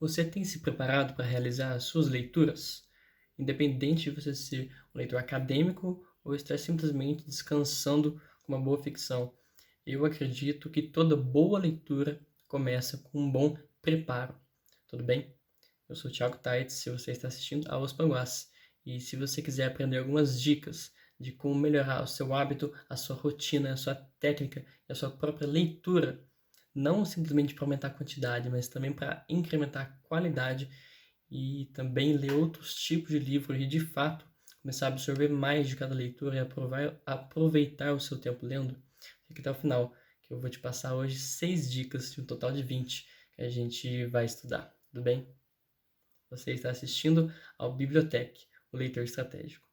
Você tem se preparado para realizar as suas leituras? Independente de você ser um leitor acadêmico ou estar simplesmente descansando com uma boa ficção, eu acredito que toda boa leitura começa com um bom preparo. Tudo bem? Eu sou o Thiago Taitz, se você está assistindo a Os Panguás. E se você quiser aprender algumas dicas de como melhorar o seu hábito, a sua rotina, a sua técnica e a sua própria leitura, não simplesmente para aumentar a quantidade, mas também para incrementar a qualidade e também ler outros tipos de livros e, de fato, começar a absorver mais de cada leitura e aproveitar o seu tempo lendo, fique até o final, que eu vou te passar hoje 6 dicas de um total de 20 que a gente vai estudar, tudo bem? Você está assistindo ao Bibliotec, o leitor estratégico.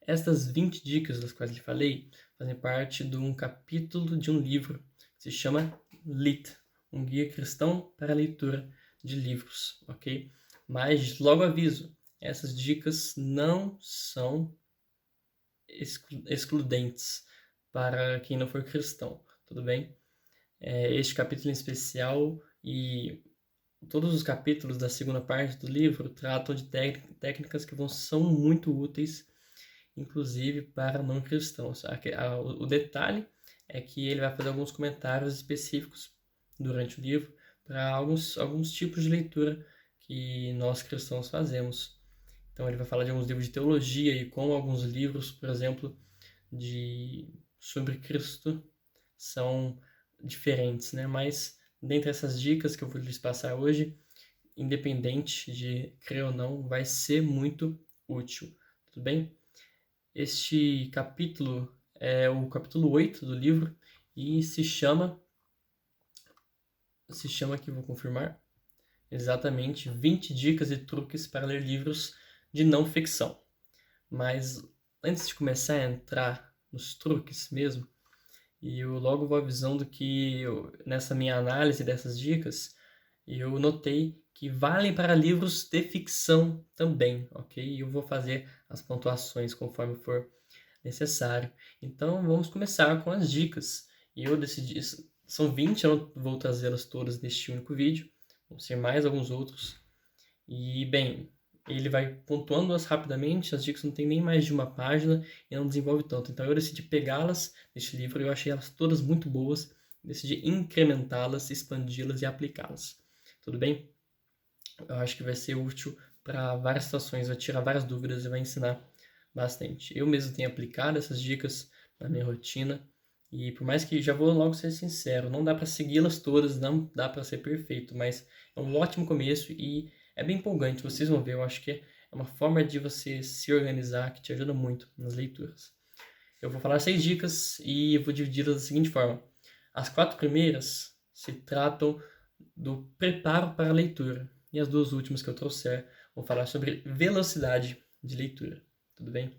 Estas 20 dicas das quais lhe falei fazem parte de um capítulo de um livro que se chama Lit, um guia cristão para a leitura de livros, ok? Mas logo aviso, essas dicas não são excludentes para quem não for cristão, tudo bem? Este capítulo em especial e todos os capítulos da segunda parte do livro tratam de técnicas que são muito úteis, inclusive para não cristãos. O detalhe é que ele vai fazer alguns comentários específicos durante o livro para alguns tipos de leitura que nós cristãos fazemos. Então ele vai falar de alguns livros de teologia e como alguns livros, por exemplo, sobre Cristo são diferentes, né? Mas dentre essas dicas que eu vou lhes passar hoje, independente de crer ou não, vai ser muito útil, tudo bem? Este capítulo é o capítulo 8 do livro e se chama aqui, vou confirmar, exatamente 20 dicas e truques para ler livros de não ficção. Mas antes de começar a entrar nos truques mesmo, e eu logo vou avisando que nessa minha análise dessas dicas, eu notei que valem para livros de ficção também, ok? E eu vou fazer as pontuações conforme for necessário. Então vamos começar com as dicas. E eu decidi, são 20, eu não vou trazê-las todas neste único vídeo, vão ser mais alguns outros. E bem, ele vai pontuando-as rapidamente, as dicas não tem nem mais de uma página e não desenvolve tanto. Então eu decidi pegá-las neste livro, eu achei elas todas muito boas, decidi incrementá-las, expandi-las e aplicá-las. Tudo bem? Eu acho que vai ser útil para várias situações, vai tirar várias dúvidas e vai ensinar bastante. Eu mesmo tenho aplicado essas dicas na minha rotina e por mais que, já vou logo ser sincero, não dá para segui-las todas, não dá para ser perfeito, mas é um ótimo começo e é bem empolgante, vocês vão ver, eu acho que é uma forma de você se organizar que te ajuda muito nas leituras. Eu vou falar 6 dicas e eu vou dividi-las da seguinte forma. As 4 primeiras se tratam do preparo para a leitura e as 2 últimas que eu trouxer vão falar sobre velocidade de leitura. Tudo bem?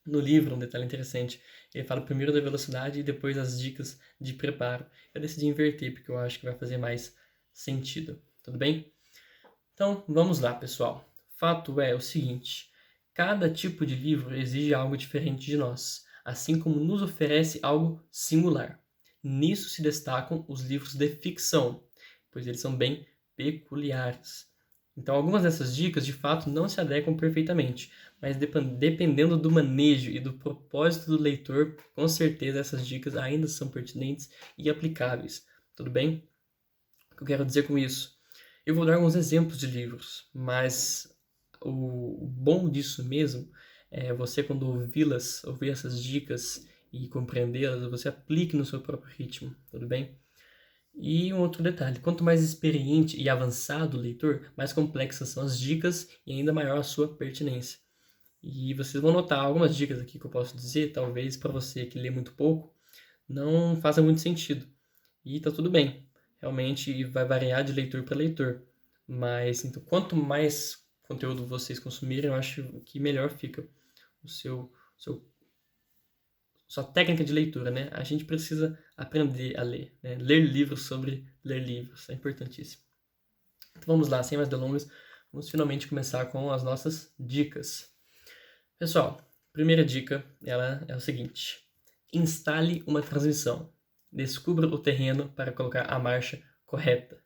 No livro, um detalhe interessante, ele fala primeiro da velocidade e depois as dicas de preparo. Eu decidi inverter porque eu acho que vai fazer mais sentido. Tudo bem? Então, vamos lá, pessoal. Fato é o seguinte: cada tipo de livro exige algo diferente de nós, assim como nos oferece algo singular. Nisso se destacam os livros de ficção, pois eles são bem peculiares. Então, algumas dessas dicas de fato não se adequam perfeitamente, mas dependendo do manejo e do propósito do leitor, com certeza essas dicas ainda são pertinentes e aplicáveis. Tudo bem? O que eu quero dizer com isso? Eu vou dar alguns exemplos de livros, mas o bom disso mesmo é você, quando ouvir essas dicas e compreendê-las, você aplique no seu próprio ritmo, tudo bem? E um outro detalhe, quanto mais experiente e avançado o leitor, mais complexas são as dicas e ainda maior a sua pertinência. E vocês vão notar algumas dicas aqui que eu posso dizer, talvez para você que lê muito pouco, não faça muito sentido. E tá tudo bem. Realmente vai variar de leitor para leitor. Mas então, quanto mais conteúdo vocês consumirem, eu acho que melhor fica o seu sua técnica de leitura, né? A gente precisa aprender a ler, né? Ler livros sobre ler livros, é importantíssimo. Então vamos lá, sem mais delongas, vamos finalmente começar com as nossas dicas. Pessoal, primeira dica, ela é o seguinte: instale uma transmissão. Descubra o terreno para colocar a marcha correta.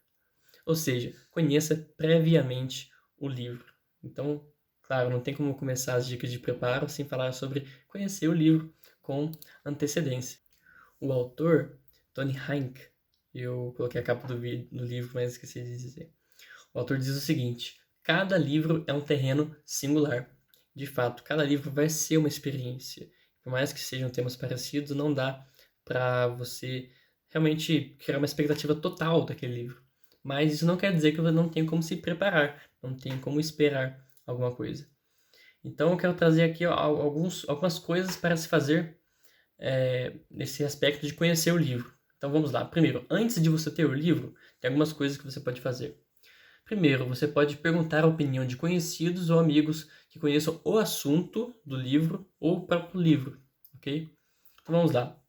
Ou seja, conheça previamente o livro. Então, claro, não tem como começar as dicas de preparo sem falar sobre conhecer o livro com antecedência. O autor, Tony Hank, eu coloquei a capa do livro, mas esqueci de dizer. O autor diz o seguinte: cada livro é um terreno singular. De fato, cada livro vai ser uma experiência. Por mais que sejam temas parecidos, não dá para você realmente criar uma expectativa total daquele livro. Mas isso não quer dizer que você não tem como se preparar, não tem como esperar alguma coisa. Então eu quero trazer aqui algumas coisas para se fazer nesse aspecto de conhecer o livro. Então vamos lá. Primeiro, antes de você ter o livro, tem algumas coisas que você pode fazer. Primeiro, você pode perguntar a opinião de conhecidos ou amigos que conheçam o assunto do livro ou o próprio livro, ok? Então vamos lá.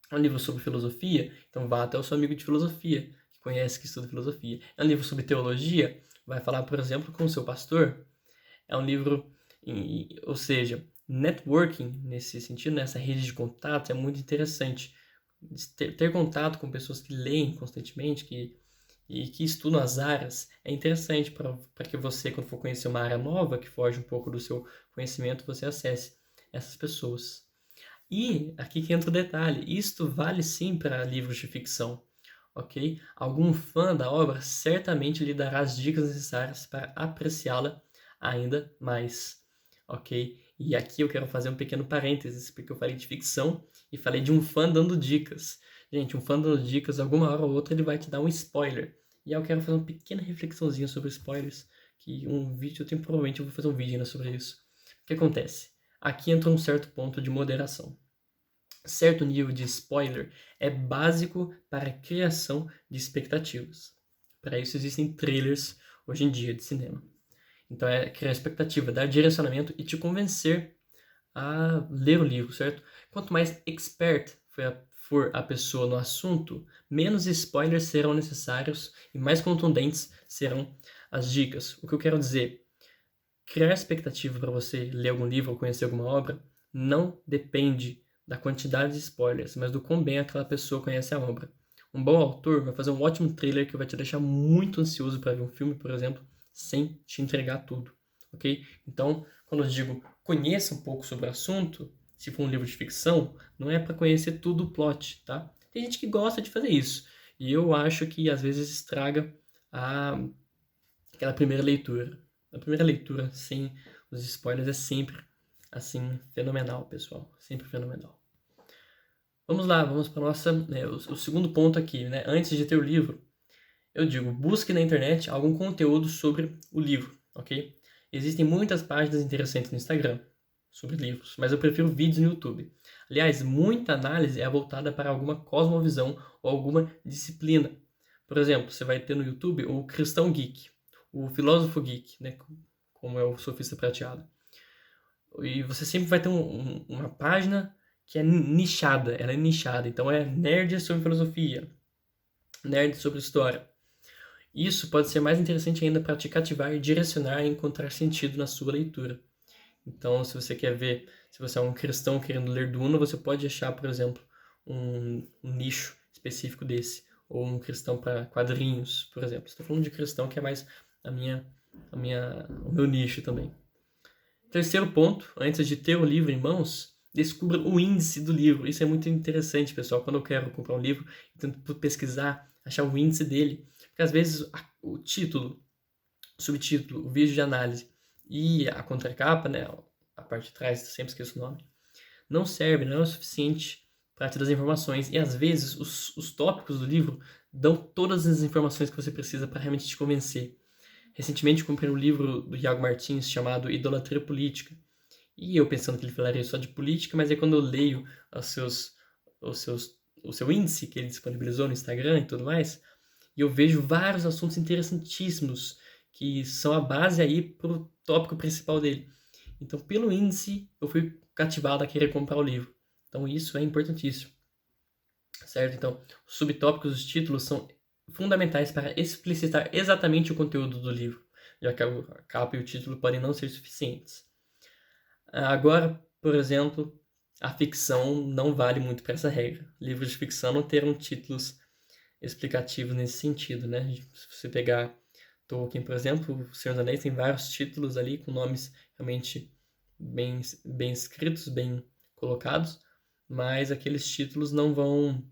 É um livro sobre filosofia, então vá até o seu amigo de filosofia, que conhece, que estuda filosofia. É um livro sobre teologia, vai falar, por exemplo, com o seu pastor. É um livro, ou seja, networking nesse sentido, nessa rede de contato é muito interessante. Ter contato com pessoas que leem constantemente, e que estudam as áreas, é interessante para que você, quando for conhecer uma área nova, que foge um pouco do seu conhecimento, você acesse essas pessoas. E aqui que entra o detalhe, isto vale sim para livros de ficção, ok? Algum fã da obra certamente lhe dará as dicas necessárias para apreciá-la ainda mais, ok? E aqui eu quero fazer um pequeno parênteses, porque eu falei de ficção e falei de um fã dando dicas. Gente, um fã dando dicas, alguma hora ou outra ele vai te dar um spoiler. E aí eu quero fazer uma pequena reflexãozinha sobre spoilers, que provavelmente eu vou fazer um vídeo ainda sobre isso. O que acontece? Aqui entra um certo ponto de moderação. Certo nível de spoiler é básico para a criação de expectativas. Para isso existem trailers hoje em dia de cinema. Então é criar expectativa, dar direcionamento e te convencer a ler o livro, certo? Quanto mais expert for a pessoa no assunto, menos spoilers serão necessários e mais contundentes serão as dicas. O que eu quero dizer? Criar expectativa para você ler algum livro ou conhecer alguma obra não depende da quantidade de spoilers, mas do quão bem aquela pessoa conhece a obra. Um bom autor vai fazer um ótimo trailer que vai te deixar muito ansioso para ver um filme, por exemplo, sem te entregar tudo, ok? Então, quando eu digo conheça um pouco sobre o assunto, se for um livro de ficção, não é para conhecer tudo o plot, tá? Tem gente que gosta de fazer isso, e eu acho que às vezes estraga aquela primeira leitura. A primeira leitura sem os spoilers é sempre, assim, fenomenal, pessoal. Sempre fenomenal. Vamos lá, vamos para o segundo ponto aqui, né? Antes de ter o livro, eu digo, busque na internet algum conteúdo sobre o livro, ok? Existem muitas páginas interessantes no Instagram sobre livros, mas eu prefiro vídeos no YouTube. Aliás, muita análise é voltada para alguma cosmovisão ou alguma disciplina. Por exemplo, você vai ter no YouTube o Cristão Geek, o Filósofo Geek, né? Como é o Sofista Prateado. E você sempre vai ter uma página que é nichada, ela é nichada, então é nerd sobre filosofia, nerd sobre história. Isso pode ser mais interessante ainda para te cativar e direcionar e encontrar sentido na sua leitura. Então, se você quer ver, se você é um cristão querendo ler Duna, você pode achar, por exemplo, um nicho específico desse. Ou um cristão para quadrinhos, por exemplo. Estou falando de cristão que é mais o meu nicho também. Terceiro ponto, antes de ter o livro em mãos, descubra o índice do livro. Isso é muito interessante, pessoal. Quando eu quero comprar um livro, eu tento pesquisar, achar o índice dele. Porque às vezes o título, o subtítulo, o vídeo de análise e a contracapa, né, a parte de trás, sempre esqueço o nome, não serve, não é o suficiente para te dar as informações. E às vezes os tópicos do livro dão todas as informações que você precisa para realmente te convencer. Recentemente comprei um livro do Iago Martins chamado Idolatria Política. E eu pensando que ele falaria só de política, mas aí quando eu leio o seu índice que ele disponibilizou no Instagram e tudo mais, e eu vejo vários assuntos interessantíssimos que são a base aí pro tópico principal dele. Então, pelo índice, eu fui cativado a querer comprar o livro. Então, isso é importantíssimo. Certo? Então, os subtópicos dos títulos são fundamentais para explicitar exatamente o conteúdo do livro, já que a capa e o título podem não ser suficientes. Agora, por exemplo, a ficção não vale muito para essa regra. Livros de ficção não terão títulos explicativos nesse sentido, né? Se você pegar Tolkien, por exemplo, O Senhor dos Anéis tem vários títulos ali com nomes realmente bem escritos, bem colocados, mas aqueles títulos não vão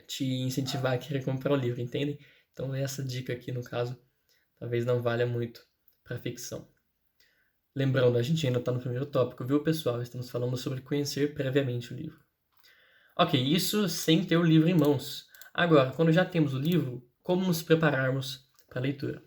te incentivar a querer comprar o livro, entendem? Então essa dica aqui, no caso, talvez não valha muito para ficção. Lembrando, a gente ainda está no primeiro tópico, viu, pessoal? Estamos falando sobre conhecer previamente o livro. Ok, isso sem ter o livro em mãos. Agora, quando já temos o livro, como nos prepararmos para a leitura?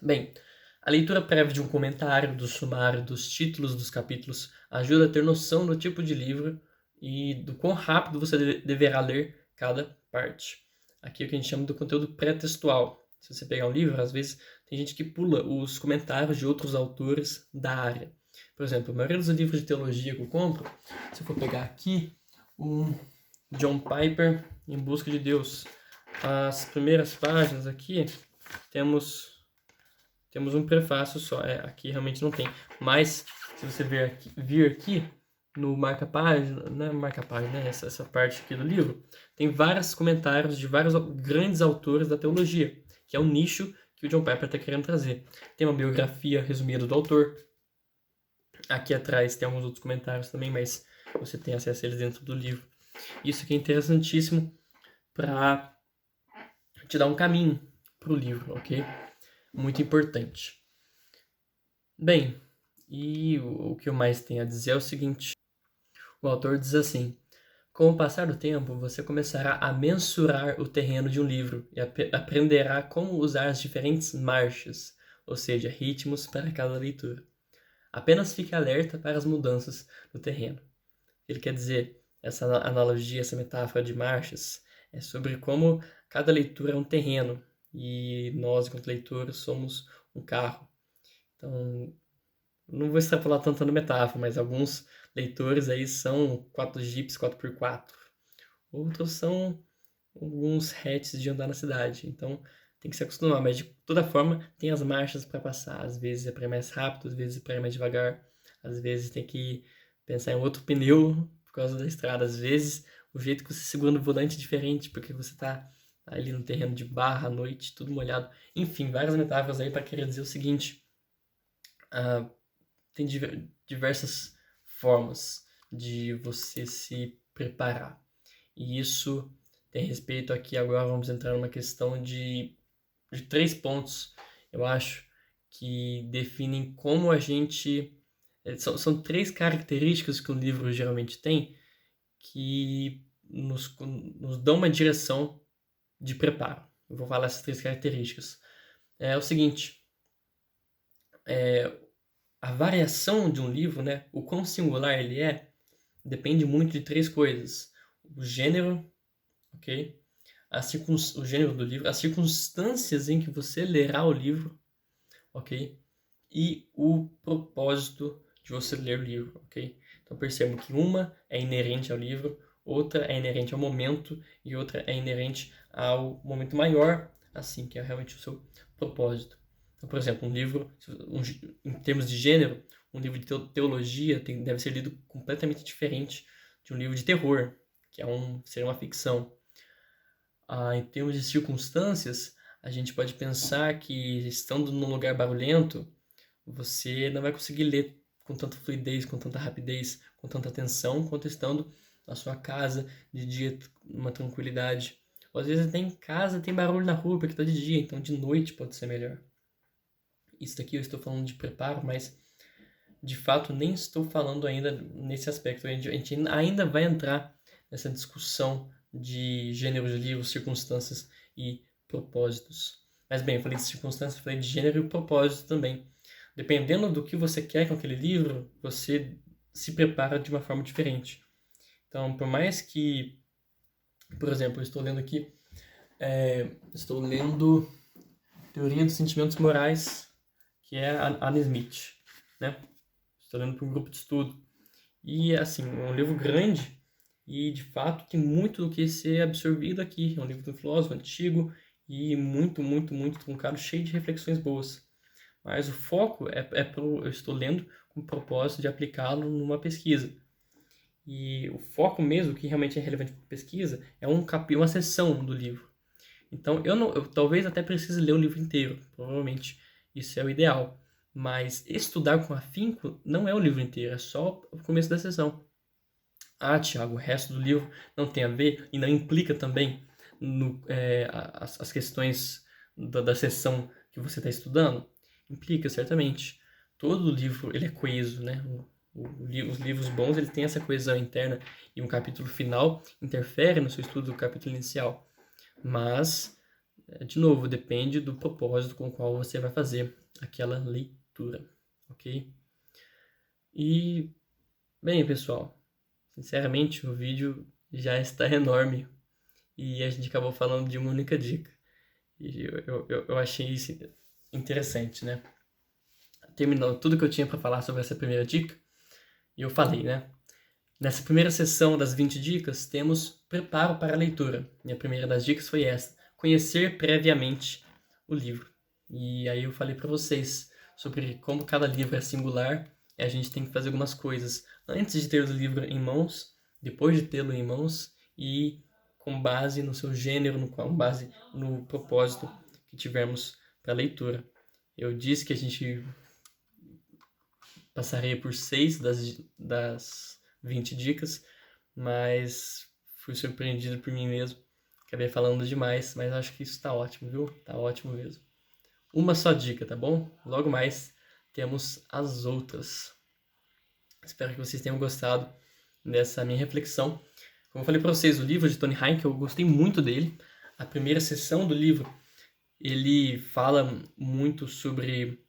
Bem, a leitura prévia de um comentário, do sumário, dos títulos dos capítulos ajuda a ter noção do tipo de livro e do quão rápido você deverá ler cada parte. Aqui é o que a gente chama do conteúdo pré-textual. Se você pegar um livro, às vezes tem gente que pula os comentários de outros autores da área. Por exemplo, a maioria dos livros de teologia que eu compro, se eu for pegar aqui, o John Piper, Em Busca de Deus. As primeiras páginas aqui, temos um prefácio só. Aqui realmente não tem. Mas, se você vir aqui no marca-página, né, essa parte aqui do livro, tem vários comentários de vários grandes autores da teologia, que é o nicho que o John Piper está querendo trazer. Tem uma biografia resumida do autor. Aqui atrás tem alguns outros comentários também, mas você tem acesso a eles dentro do livro. Isso aqui é interessantíssimo para te dar um caminho para o livro, ok? Muito importante. Bem, e o que eu mais tenho a dizer é o seguinte. O autor diz assim: com o passar do tempo, você começará a mensurar o terreno de um livro e aprenderá como usar as diferentes marchas, ou seja, ritmos para cada leitura. Apenas fique alerta para as mudanças no terreno. Ele quer dizer, essa analogia, essa metáfora de marchas, é sobre como cada leitura é um terreno e nós, enquanto leitores, somos um carro. Então, não vou extrapolar tanto na metáfora, mas alguns leitores aí são 4 Jeeps 4x4. Outros são alguns hatches de andar na cidade. Então, tem que se acostumar. Mas, de toda forma, tem as marchas para passar. Às vezes é para ir mais rápido, às vezes é para ir mais devagar. Às vezes tem que pensar em outro pneu por causa da estrada. Às vezes, o jeito que você segura no volante é diferente, porque você está ali no terreno de barra à noite, tudo molhado. Enfim, várias metáforas aí para querer dizer o seguinte. Tem diversas formas de você se preparar. E isso tem respeito aqui, agora vamos entrar numa questão de 3 pontos, eu acho, que definem como a gente... São 3 características que o livro geralmente tem que nos dão uma direção de preparo. Eu vou falar essas 3 características. É o seguinte, a variação de um livro, né, o quão singular ele depende muito de 3 coisas. O gênero, ok? O gênero do livro, as circunstâncias em que você lerá o livro, ok? E o propósito de você ler o livro, ok? Então percebam que uma é inerente ao livro, outra é inerente ao momento e outra é inerente ao momento maior, assim, que é realmente o seu propósito. Então, por exemplo, um livro, em termos de gênero, um livro de teologia deve ser lido completamente diferente de um livro de terror, que seria uma ficção. Em termos de circunstâncias, a gente pode pensar que, estando num lugar barulhento, você não vai conseguir ler com tanta fluidez, com tanta rapidez, com tanta atenção, quanto estando na sua casa, de dia, numa tranquilidade. Ou às vezes até em casa tem barulho na rua porque está de dia, então de noite pode ser melhor. Isso daqui eu estou falando de preparo, mas de fato nem estou falando ainda nesse aspecto. A gente ainda vai entrar nessa discussão de gênero de livros, circunstâncias e propósitos. Mas bem, eu falei de circunstâncias, falei de gênero e propósito também. Dependendo do que você quer com aquele livro, você se prepara de uma forma diferente. Então, por mais que, por exemplo, eu estou lendo aqui, estou lendo Teoria dos Sentimentos Morais, que é a Anne Smith, né? Estou lendo para um grupo de estudo. E, assim, é um livro grande e, de fato, tem muito do que ser absorvido aqui. É um livro do filósofo antigo e muito, muito, muito truncado, cheio de reflexões boas. Mas o foco eu estou lendo com o propósito de aplicá-lo numa pesquisa. E o foco mesmo, que realmente é relevante para pesquisa, é uma seção do livro. Então, eu talvez até precise ler o livro inteiro, provavelmente isso é o ideal. Mas estudar com afinco não é o livro inteiro, é só o começo da sessão. Ah, Tiago, o resto do livro não tem a ver e não implica também as questões da sessão que você está estudando? Implica, certamente. Todo livro ele é coeso, né? Os livros bons eles têm essa coesão interna e um capítulo final interfere no seu estudo do capítulo inicial. Mas, de novo, depende do propósito com o qual você vai fazer aquela leitura, ok? E, bem, pessoal, sinceramente, o vídeo já está enorme e a gente acabou falando de uma única dica. E eu achei isso interessante, né? Terminou tudo que eu tinha para falar sobre essa primeira dica e eu falei, né? Nessa primeira sessão das 20 dicas, temos preparo para a leitura. E a primeira das dicas foi essa: conhecer previamente o livro. E aí eu falei para vocês sobre como cada livro é singular e a gente tem que fazer algumas coisas antes de ter o livro em mãos, depois de tê-lo em mãos e com base no seu gênero, com base no propósito que tivermos para a leitura. Eu disse que a gente passaria por 6 das 20 dicas, mas fui surpreendido por mim mesmo. Acabei falando demais, mas acho que isso tá ótimo, viu? Tá ótimo mesmo. Uma só dica, tá bom? Logo mais temos as outras. Espero que vocês tenham gostado dessa minha reflexão. Como eu falei para vocês, o livro de Tony Heinck, eu gostei muito dele. A primeira sessão do livro, ele fala muito sobre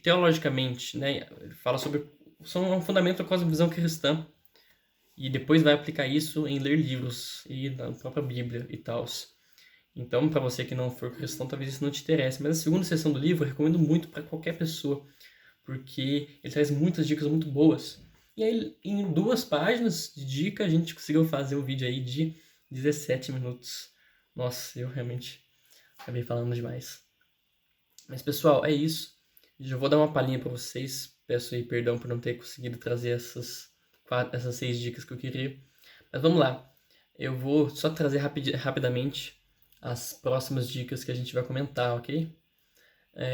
teologicamente, né? Ele fala sobre um fundamento da cosmovisão cristã e depois vai aplicar isso em ler livros e na própria Bíblia e tal. Então, para você que não for cristão, talvez isso não te interesse. Mas a segunda sessão do livro eu recomendo muito para qualquer pessoa, porque ele traz muitas dicas muito boas. E aí, em 2 páginas de dica, a gente conseguiu fazer um vídeo aí de 17 minutos. Nossa, eu realmente acabei falando demais. Mas, pessoal, é isso. Já vou dar uma palhinha para vocês. Peço aí perdão por não ter conseguido trazer essas 6 dicas que eu queria. Mas vamos lá. Eu vou só trazer rapidamente as próximas dicas que a gente vai comentar, ok?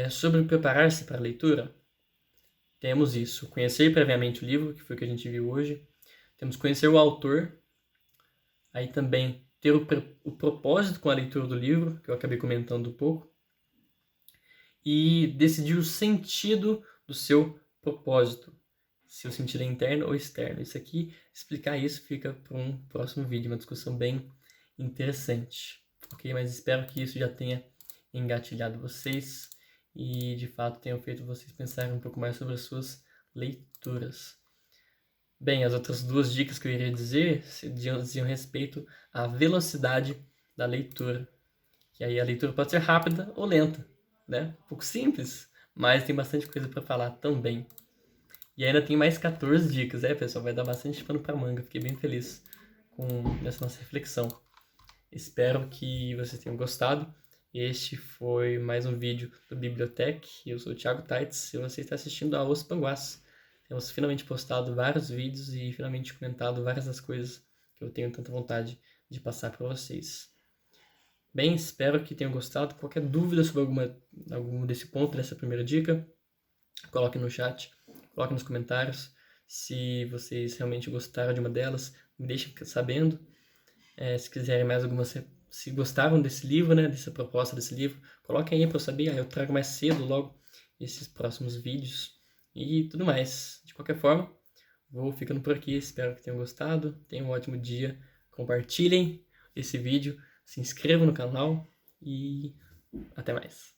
Sobre preparar-se para a leitura, temos isso. Conhecer previamente o livro, que foi o que a gente viu hoje. Temos conhecer o autor. Aí também ter o propósito com a leitura do livro, que eu acabei comentando um pouco. E decidir o sentido do seu propósito. Se o sentido é interno ou externo. Isso aqui, explicar isso fica para um próximo vídeo, uma discussão bem interessante. Ok? Mas espero que isso já tenha engatilhado vocês e de fato tenham feito vocês pensarem um pouco mais sobre as suas leituras. Bem, as outras 2 dicas que eu iria dizer diziam respeito à velocidade da leitura. Que aí a leitura pode ser rápida ou lenta, né? Um pouco simples, mas tem bastante coisa para falar também. E ainda tem mais 14 dicas, pessoal? Vai dar bastante pano para manga. Fiquei bem feliz com essa nossa reflexão. Espero que vocês tenham gostado. Este foi mais um vídeo do Bibliotech. Eu sou o Thiago Taitz e você está assistindo a Os Panguás. Temos finalmente postado vários vídeos e finalmente comentado várias das coisas que eu tenho tanta vontade de passar para vocês. Bem, espero que tenham gostado. Qualquer dúvida sobre algum desse ponto, dessa primeira dica, coloque no chat, coloque nos comentários. Se vocês realmente gostaram de uma delas, me deixem sabendo. Se quiserem mais algumas, se gostaram desse livro, né, dessa proposta desse livro, coloquem aí para eu saber. Eu trago mais cedo logo esses próximos vídeos e tudo mais. De qualquer forma, vou ficando por aqui. Espero que tenham gostado. Tenham um ótimo dia. Compartilhem esse vídeo, se inscrevam no canal e até mais.